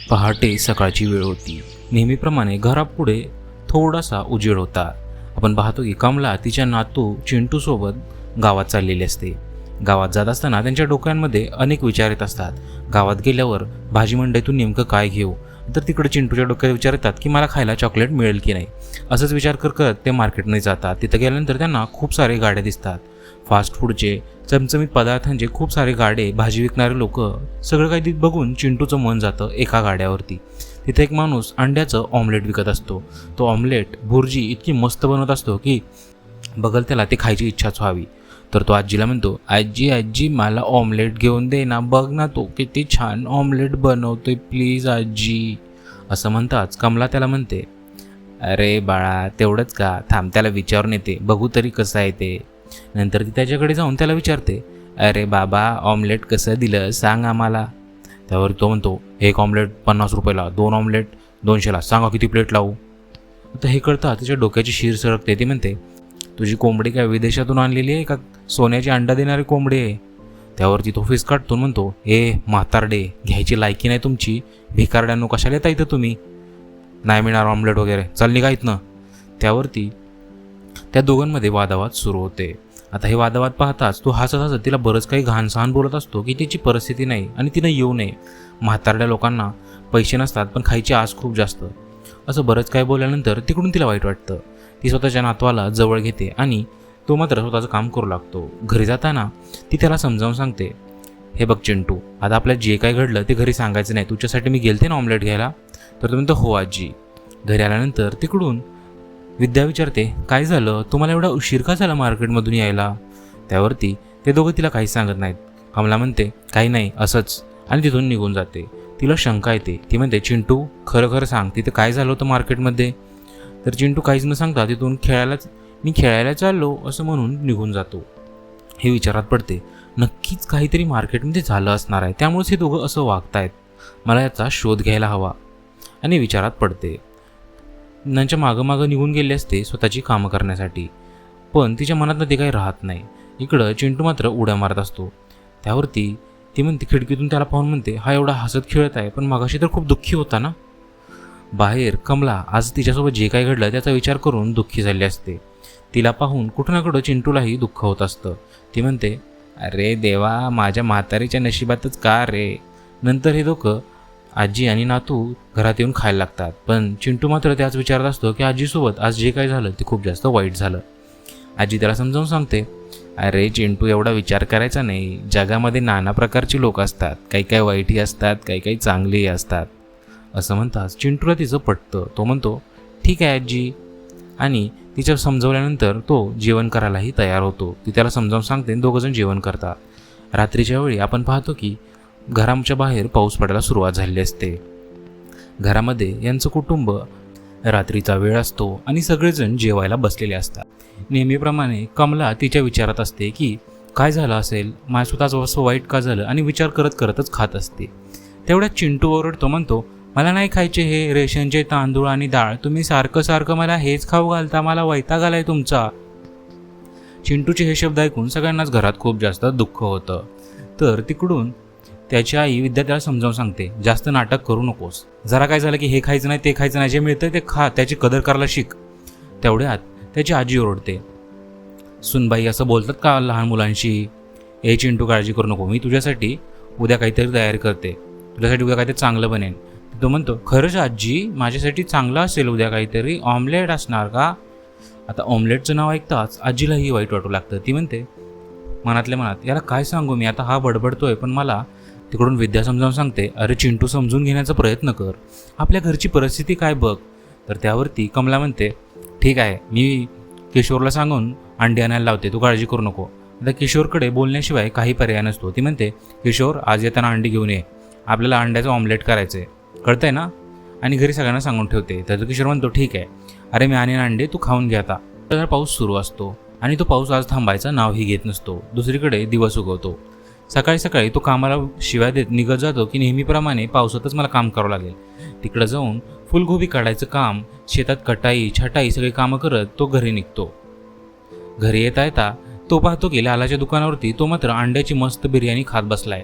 पहाटे सकाळची वेळ होती. नेहमीप्रमाणे घरापुढे थोडासा उजेड होता. आपण पाहतो की कमला तिच्या नातू चिंटू सोबत गावात चाललेली असते. गावात जात असताना त्यांच्या डोक्यांमध्ये अनेक विचार येत असतात. गावात गेल्यावर भाजी मंडईतून नेमकं काय घेऊ, तर तिकडे चिंटूच्या डोक्यात विचार येतात की मला खायला चॉकलेट मिळेल की नाही. असंच विचार करत ते मार्केटमध्ये जातात. तिथं गेल्यानंतर त्यांना खूप सारे गाड्या दिसतात. फास्ट फूडचे, चमचमीत पदार्थांचे खूप सारे गाडे, भाजी विकणारे लोक, सगळं काही बघून चिंटूचं मन जातं एका गाड्यावरती. तिथे एक माणूस अंड्याचं ऑमलेट विकत असतो. तो ऑमलेट भुर्जी इतकी मस्त बनवत असतो की बघल त्याला ते खायची इच्छाच व्हावी. तर तो आजीला म्हणतो, आजी आजी मला ऑमलेट घेऊन दे ना, बघ ना तो किती छान ऑमलेट बनवतोय, प्लीज आजी. असं म्हणताच कमला त्याला म्हणते, अरे बाळा तेवढंच का, थांब त्याला विचारून येते, बघू तरी कसं आहे ते. नंतर ती त्याच्याकडे जाऊन त्याला विचारते, अरे बाबा ऑमलेट कसं दिलं सांग आम्हाला. त्यावर तो म्हणतो, एक ऑमलेट 50 रुपयाला, 2 ऑमलेट 200ला, सांगा किती प्लेट लावू. आता हे कळता तिच्या डोक्याची शीर सरकते. ती म्हणते, तुझी कोंबडी काय विदेशातून आणलेली आहे का सोन्याची अंडा देणारी कोंबडी आहे. त्यावरती तो फिस काढतो म्हणतो, ए म्हातारडे, घ्यायची लायकी नाही तुमची, भिकारड्यांनो कशाला येता इथं तुम्ही, नाही मिळणार ऑमलेट वगैरे, चल निघा इथनं. त्यावरती त्या दोघांमध्ये वादावाद सुरू होते. आता हे वादावाद पाहताच तो हसत हसत तिला बरंच काही घाणसहान बोलत असतो की तिची परिस्थिती नाही आणि तिनं येऊ नये. म्हातारड्या लोकांना पैसे नसतात पण खायची आस खूप जास्त. असं बरंच काही बोलल्यानंतर तिकडून तिला वाईट वाटतं. ती स्वतःच्या नातवाला जवळ घेते आणि तो मात्र स्वतःचं काम करू लागतो. घरी जाताना ती त्याला समजावून सांगते, हे बघ चिंटू, आता आपल्याला जे काय घडलं ते घरी सांगायचं नाही, तुझ्यासाठी मी गेलते ना ऑमलेट घ्यायला. तर तो म्हणतो, हो आजी. घरी आल्यानंतर तिकडून विद्या विचारते, काय झालं, तुम्हाला एवढा उशीर का झाला मार्केटमधून यायला. त्यावरती ते दोघं तिला काहीच सांगत नाहीत. कमला म्हणते, काही नाही असंच, आणि तिथून निघून जाते. तिला शंका येते. ती म्हणते, चिंटू खरं खरं सांग, तिथे काय झालं होतं मार्केटमध्ये. तर चिंटू काहीच न सांगता तिथून मी खेळायला चाललो असं म्हणून निघून जातो. हे विचारात पडते, नक्कीच काहीतरी मार्केटमध्ये झालं असणार आहे, त्यामुळेच हे दोघं असं वागतायत, मला याचा शोध घ्यायला हवा. आणि विचारात पडते. त्यांच्या मागं निघून गेले असते स्वतःची कामं करण्यासाठी, पण तिच्या मनात ते काही राहत नाही. इकडं चिंटू मात्र उड्या मारत असतो. त्यावरती ती म्हणते, खिडकीतून त्याला पाहून म्हणते, हा एवढा हसत खेळत आहे पण मागाशी तर खूप दुःखी होता ना. बाहेर कमला आज तिच्यासोबत जे काही घडलं त्याचा विचार करून दुःखी झाली असते. तिला पाहून कुठं ना कुठं चिंटूलाही दुःख होत असतं. ती म्हणते, अरे देवा, माझ्या म्हातारीच्या नशिबातच का रे. नंतर हे दोघं आजी आणि नातू घरात येऊन खायला लागतात. पण चिंटू मात्र त्याच विचारात असतो की आजीसोबत आज जे काही झालं ते खूप जास्त वाईट झालं. आजी त्याला समजावून सांगते, अरे चिंटू एवढा विचार करायचा नाही, जगामध्ये नाना प्रकारची लोक असतात, काही काही वाईटही असतात, काही काही चांगलेही असतात. असं म्हणताच चिंटूला तिचं पटतं. तो म्हणतो, ठीक आहे आजी, आणि तिच्या समजवल्यानंतर तो जेवण करायलाही तयार होतो. ती त्याला समजावून सांगते, दोघंजण जेवण करतात. रात्रीच्या वेळी आपण पाहतो की घराच्या बाहेर पाऊस पडायला सुरुवात झालेली असते. घरामध्ये यांचं कुटुंब, रात्रीचा वेळ असतो आणि सगळेजण जेवायला बसलेले असतात. नेहमीप्रमाणे कमला तिच्या विचारात असते की काय झालं असेल, माझ्या स्वतःचं असं वाईट का झालं, आणि विचार करतच खात असते. तेवढ्यात चिंटू ओरडतो, म्हणतो, मला नाही खायचे हे रेशनचे तांदूळ आणि डाळ, तुम्ही सारखं सारखं मला हेच खाऊ घालता, मला वैताग आलाय तुमचा. चिंटूचे हे शब्द ऐकून सगळ्यांनाच घरात खूप जास्त दुःख होतं. तर तिकडून त्याची आई विद्या त्याला समजावून सांगते, जास्त नाटक करू नकोस, जरा काय झालं की हे खायचं नाही ते खायचं नाही, जे मिळतं ते खा, त्याची कदर करायला शिक. तेवढ्यात त्याची आजी ओरडते, सुनबाई असं बोलतात का लहान मुलांशी. ए चिंटू, काळजी करू नको, मी तुझ्यासाठी उद्या काहीतरी तयारी करते, तुझ्यासाठी उद्या काहीतरी चांगलं बनेन. तो म्हणतो, खरंच आजी, माझ्यासाठी चांगलं असेल उद्या काहीतरी, ऑमलेट असणार का. आता ऑमलेटचं नाव ऐकताच आजीलाही वाईट वाटू लागतं. ती म्हणते मनातल्या मनात, याला काय सांगू मी, आता हा बडबडतोय पण मला. तिकडून विद्या समजावून सांगते, अरे चिंटू, समजून घेण्याचा प्रयत्न कर, आपल्या घरची परिस्थिती काय बघ. तर त्यावरती कमला म्हणते, ठीक आहे, मी किशोरला सांगून अंडी आणायला लावते, तू काळजी करू नको. आता किशोरकडे बोलण्याशिवाय काही पर्याय नसतो. ती म्हणते, किशोर, आज येताना अंडी घेऊन ये, आपल्याला अंड्याचं ऑमलेट करायचं आहे, कळतंय ना. आणि घरी सगळ्यांना सांगून ठेवते. तर किशोर म्हणतो, ठीक आहे, अरे मी आणेन अंडे, तू खाऊन घे आता. तर पाऊस सुरू असतो आणि तो पाऊस आज थांबायचा नावही घेत नसतो. दुसरीकडे दिवस उगवतो. सकाळी सकाळी तो कामाला शिवाय देत निघत जातो की नेहमीप्रमाणे पावसातच मला काम करावं लागेल. तिकडं जाऊन फुलगोबी काढायचं काम, शेतात कटाई छटाई सगळी कामं करत तो घरी निघतो. घरी येता येता तो पाहतो की लालाच्या दुकानावरती तो मात्र अंड्याची मस्त बिर्याणी खात बसलाय.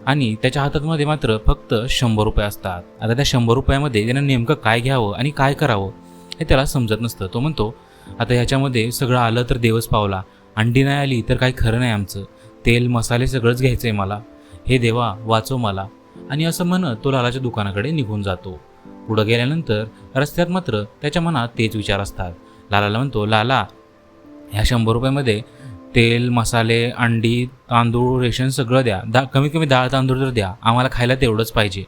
आणि त्याच्या हातामध्ये मात्र फक्त 100 रुपये असतात. आता त्या 100 रुपयामध्ये त्यानं नेमकं काय घ्यावं आणि काय करावं हे त्याला समजत नसतं. तो म्हणतो, आता ह्याच्यामध्ये सगळं आलं तर देवच पावला, अंडी नाही आली तर काही खरं नाही आमचं, तेल मसाले सगळंच घ्यायचं आहे मला, हे देवा वाचव मला. आणि असं म्हणत तो लालाच्या दुकानाकडे निघून जातो. पुढं गेल्यानंतर रस्त्यात मात्र त्याच्या मनात तेच विचार असतात. लालाला म्हणतो, लाला ह्या 100 रुपयामध्ये तेल मसाले अंडी तांदूळ रेशन सगळं द्या, कमीत कमी डाळ तांदूळ तर द्या, आम्हाला खायला तेवढंच पाहिजे.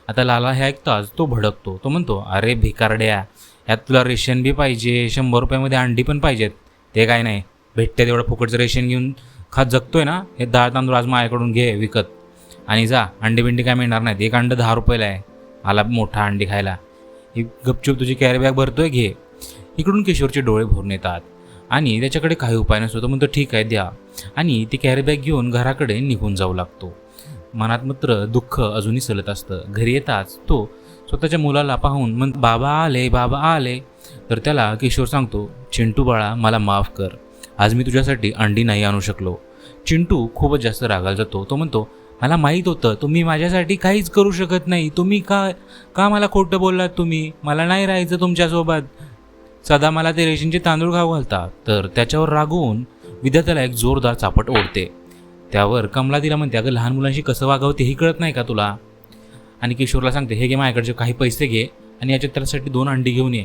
आता लाला हे ऐकताच तो भडकतो. तो म्हणतो, अरे भिकारड्या, यात तुला रेशन बी पाहिजे, 100 रुपयामध्ये अंडी पण पाहिजेत, ते काय नाही, भेटते तेवढं फुकटचं रेशन घेऊन खात जगतोय ना, हे डाळ तांदूळ आज माझ्याकडून घे विकत आणि जा, अंडी बिंडी काय मिळणार नाहीत, एक अंड 10 रुपयाला आहे, आला मोठा अंडी खायला, ही गपचूप तुझी कॅरी बॅग भरतोय घे. इकडून किशोरचे डोळे भरून येतात आणि त्याच्याकडे काही उपाय नसतो. तो म्हणतो, ठीक आहे द्या, आणि ती कॅरी बॅग घेऊन घराकडे निघून जाऊ लागतो. मनात मात्र दुःख अजूनही सलत असतं. घरी येताच तो स्वतःच्या मुलाला पाहून म्हणतो, बाबा आले बाबा आले. तर त्याला किशोर सांगतो, चिंटू बाळा मला माफ कर, आज मी तुझ्यासाठी अंडी नाही आणू शकलो. चिंटू खूपच जास्त रागाला जातो. तो म्हणतो, मला माहीत होतं तुम्ही माझ्यासाठी काहीच करू शकत नाही, तुम्ही का मला खोटं बोललात, तुम्ही मला नाही राहायचं तुमच्यासोबत, सदा मला ते रेशनचे तांदूळ खाऊ घालता. तर त्याच्यावर रागवून विद्या त्याला एक जोरदार चापट ओढते. त्यावर कमला तिला म्हणते, अगं लहान मुलांशी कसं वागावं तेही कळत नाही का तुला. आणि किशोरला सांगते, हे घे माझ्याकडचे काही पैसे घे आणि याच्यात त्यासाठी 2 अंडी घेऊन ये,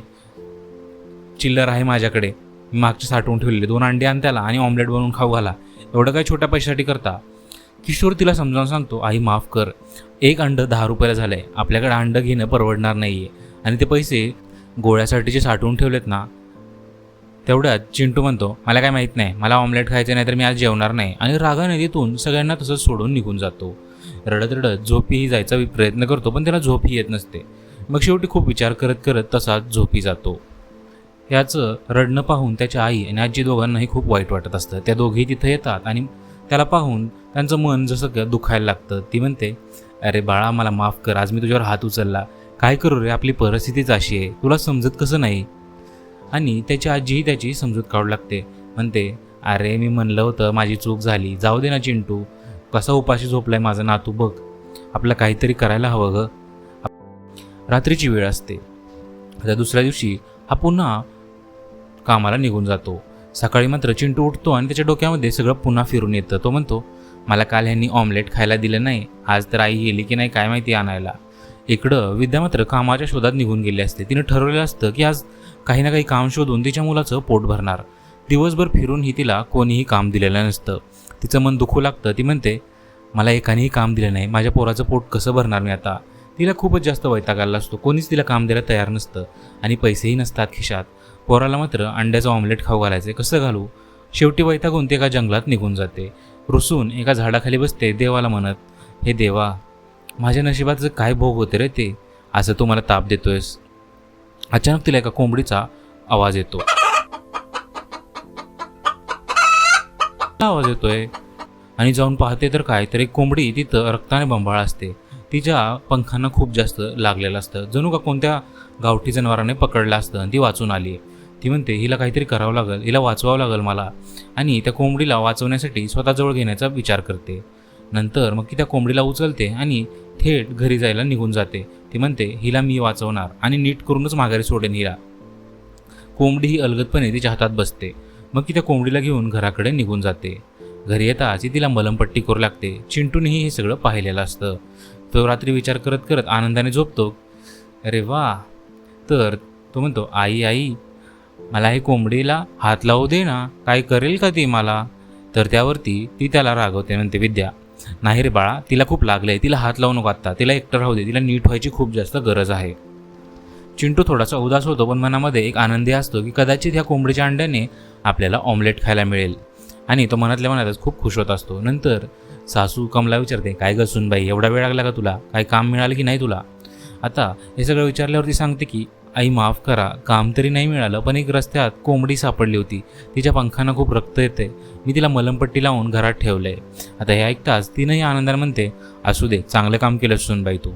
चिल्लर आहे माझ्याकडे, मी मागचे साठवून ठेवलेले 2 अंडी आण त्याला आणि ऑमलेट बनवून खाऊ घाला, एवढं काय छोट्या पैशासाठी करता. किशोर तिला समजावून सांगतो, आई माफ कर, एक अंड 10 रुपयाला झालं आहे, आपल्याकडे अंड घेणं परवडणार नाही आहे, आणि ते पैसे गोळ्यासाठी जे साठवून ठेवलेत ना. तेवढ्यात चिंटू म्हणतो, मला काय माहीत नाही, मला ऑमलेट खायचं नाही तर मी आज जेवणार नाही, आणि रागाने तिथून सगळ्यांना तसंच सोडून निघून जातो. रडत रडत झोपीही जायचा प्रयत्न करतो, पण त्याला झोपही येत नसते. मग शेवटी खूप विचार करत करत तसाच झोपी जातो. याचं रडणं पाहून त्याच्या आई आणि आजी दोघांनाही खूप वाईट वाटत असतं. त्या दोघेही तिथं येतात आणि त्याला पाहून त्यांचं मन जसं दुखायला लागतं. ती म्हणते, अरे बाळा मला माफ कर, आज मी तुझ्यावर हात उचलला, काय करू रे, आपली परिस्थितीच अशी आहे, तुला समजत कसं नाही. आणि त्याची आजीही त्याची समजूत काढू लागते. म्हणते, अरे मी म्हणलं होतं माझी चूक झाली, जाऊ दे ना चिंटू, कसा उपाशी झोपलाय माझा नातू बघ, आपलं काहीतरी करायला हवं ग. रात्रीची वेळ असते. आता दुसऱ्या दिवशी हा पुन्हा कामाला निघून जातो. सकाळी मात्र चिंटू उठतो आणि त्याच्या डोक्यामध्ये सगळं पुन्हा फिरून येतं. तो म्हणतो, मला काल ह्यांनी ऑमलेट खायला दिलं नाही, आज तर आई गेली की नाही काय माहिती आणायला. इकडं विद्या मात्र कामाच्या शोधात निघून गेली असते. तिनं ठरवलेलं असतं की आज काही ना काही काम शोधून तिच्या मुलाचं पोट भरणार. दिवसभर फिरूनही तिला कोणीही काम दिलेलं नसतं. तिचं मन दुखू लागतं. ती म्हणते, मला एकानेही काम दिलं नाही, माझ्या पोराचं पोट कसं भरणार मी आता. तिला खूपच जास्त वैताग आला असतो. कोणीच तिला काम द्यायला तयार नसतं आणि पैसेही नसतात खिशात. पोराला मात्र अंड्याचं ऑमलेट खाऊ घालायचं, कसं घालू. शेवटी वैतागून ते एका जंगलात निघून जाते. रुसून एका झाडाखाली बसते, देवाला म्हणत, हे देवा, माझ्या नशिबाचं काय भोग होते रे ते, असं तू मला ताप देतोयस. अचानक तिला एका कोंबडीचा आवाज येतो. आवाज येतोय आणि जाऊन पाहते तर काय, तर एक कोंबडी तिथं रक्ताने बंबाळ असते. तिच्या पंखांना खूप जास्त लागलेलं असतं, जणू का कोणत्या गावठी जनावराने पकडलं असतं, आणि ती वाचून आली आहे. ती म्हणते, हिला काहीतरी करावं लागेल, हिला वाचवावं लागेल मला, आणि त्या कोंबडीला वाचवण्यासाठी स्वतःजवळ घेण्याचा विचार करते. नंतर मग ती त्या कोंबडीला उचलते आणि थेट घरी जायला निघून जाते. ती म्हणते, हिला मी वाचवणार आणि नीट करूनच माघारी सोडेन हिला. कोंबडी ही अलगदपणे तिच्या हातात बसते. मग ती त्या कोंबडीला घेऊन घराकडे निघून जाते. घरी येताच ती तिला मलमपट्टी करू लागते. चिंटूनेही हे सगळं पाहिलेलं असतं. तो रात्री विचार करत करत आनंदाने झोपतो. अरे वा. तर तो म्हणतो, आई आई, मला हे कोंबडीला हात लावू दे ना, काय करेल का ती मला. तर त्यावरती ती त्याला रागवते. म्हणते, विद्या, नाही रे बाळा, तिला खूप लागलंय, तिला हात लावू नको आत्ता, तिला एकटं राहू दे, तिला नीट व्हायची खूप जास्त गरज आहे. चिंटू थोडासा उदास होतो, पण मनामध्ये एक आनंदी असतो की कदाचित ह्या कोंबडीच्या अंड्याने आपल्याला ऑमलेट खायला मिळेल, आणि तो मनातल्या मनातच खूप खुश होत असतो. नंतर सासू कमला विचारते, काय ग सुनबाई, एवढा वेळ लागला का तुला, काय काम मिळालं की नाही तुला. आता हे सगळं विचारल्यावरती सांगते की आई माफ करा, काम तरी नाही मिळालं, पण एक रस्त्यात कोंबडी सापडली होती, तिच्या पंखांना खूप रक्त येते, मी तिला मलमपट्टी लावून घरात ठेवलंय. आता हे ऐकताच तिनंही आनंदाने म्हणते, असू दे, चांगलं काम केलं सुनबाई तू,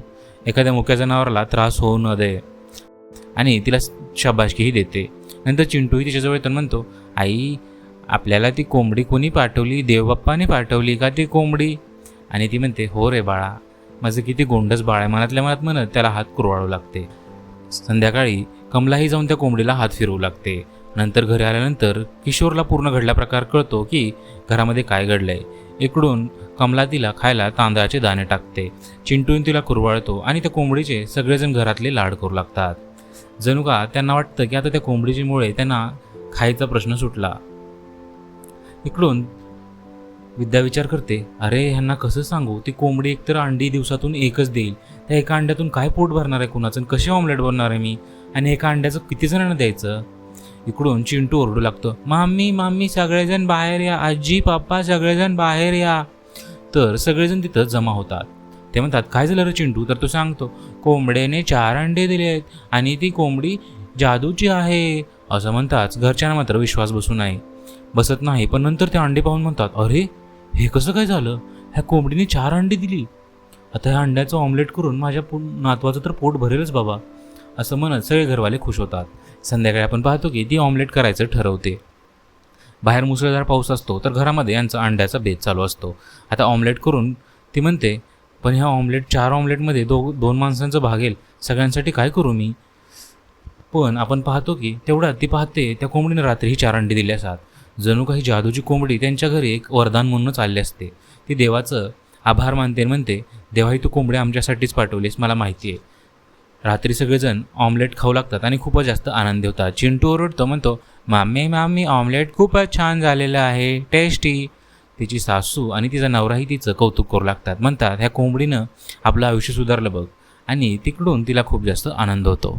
एखाद्या मुक्या जनावराला त्रास होऊ न दे, आणि तिला शाबासकीही देते. नंतर चिंटूही तिच्याजवळ येतो म्हणतो, आई, आपल्याला ती कोंबडी कोणी पाठवली, देवबाप्पाने पाठवली का ती कोंबडी. आणि ती म्हणते, हो रे बाळा, माझं किती गोंडस बाळ आहे, मनातल्या मनात म्हणत त्याला हात कुरवाळू लागते. संध्याकाळी कमलाही जाऊन त्या कोंबडीला हात फिरवू लागते. नंतर घरी आल्यानंतर किशोरला पूर्ण घडला प्रकार कळतो की घरामध्ये काय घडलंय. इकडून कमला तिला खायला तांदळाचे दाणे टाकते. चिंटून तिला कुरवाळतो आणि त्या कोंबडीचे सगळेजण घरातले लाड करू लागतात. जणू का त्यांना वाटतं की आता त्या कोंबडीमुळे त्यांना खायचा प्रश्न सुटला. इकडून विद्या विचार करते, अरे ह्यांना कसं सांगू, ती कोंबडी एकतर अंडी दिवसातून एकच देईल, त्या एका अंड्यातून काय पोट भरणार आहे कुणाचं, आणि कसे ऑमलेट बनणार आहे मी, आणि एका अंड्याचं किती जणांना द्यायचं. इकडून चिंटू ओरडू लागतो, मामी मामी सगळेजण बाहेर या, आजी पप्पा सगळेजण बाहेर या. तर सगळेजण तिथं जमा होतात. ते म्हणतात, काय झालं रे चिंटू. तर तो सांगतो, कोंबड्याने 4 अंडे दिले आहेत आणि ती कोंबडी जादूची आहे. असं म्हणताच घरच्यांना मात्र विश्वास बसत नाही. पण नंतर ते अंडे पाहून म्हणतात, अरे हे कसं काय झालं, ह्या कोंबडीने 4 अंडी दिली, आता ह्या अंड्याचं ऑमलेट करून माझ्या नातवाचं तर पोट भरेलच बाबा. असं म्हणत सगळे घरवाले खुश होतात. संध्याकाळी आपण पाहतो की ती ऑमलेट करायचं ठरवते. बाहेर मुसळधार पाऊस असतो, तर घरामध्ये यांचा अंड्याचा बेत चालू असतो. आता ऑमलेट करून ती म्हणते, पण ह्या 4 ऑमलेटमध्ये 2 माणसांचं भागेल, सगळ्यांसाठी काय करू मी. पण आपण पाहतो की तेवढ्यात ती पाहते त्या कोंबडीने रात्रीही 4 अंडी दिली असतात. जणू काही जादूची कोंबडी त्यांच्या घरी एक वरदान म्हणूनच आले असते. ती देवाचं आभार मानते, म्हणते, देवा, तू कोंबडी आमच्यासाठीच पाठवलीस, मला माहिती आहे. रात्री सगळेजण ऑमलेट खाऊ लागतात आणि खूपच जास्त आनंदी होतात. चिंटू ओरडतो, म्हणतो, मामी मामी ऑमलेट खूपच छान झालेलं आहे, टेस्टी. तिची सासू आणि तिचा नवराही तिचं कौतुक करू लागतात. म्हणतात, ह्या कोंबडीनं आपलं आयुष्य सुधारलं बघ. आणि तिकडून तिला खूप जास्त आनंद होतो.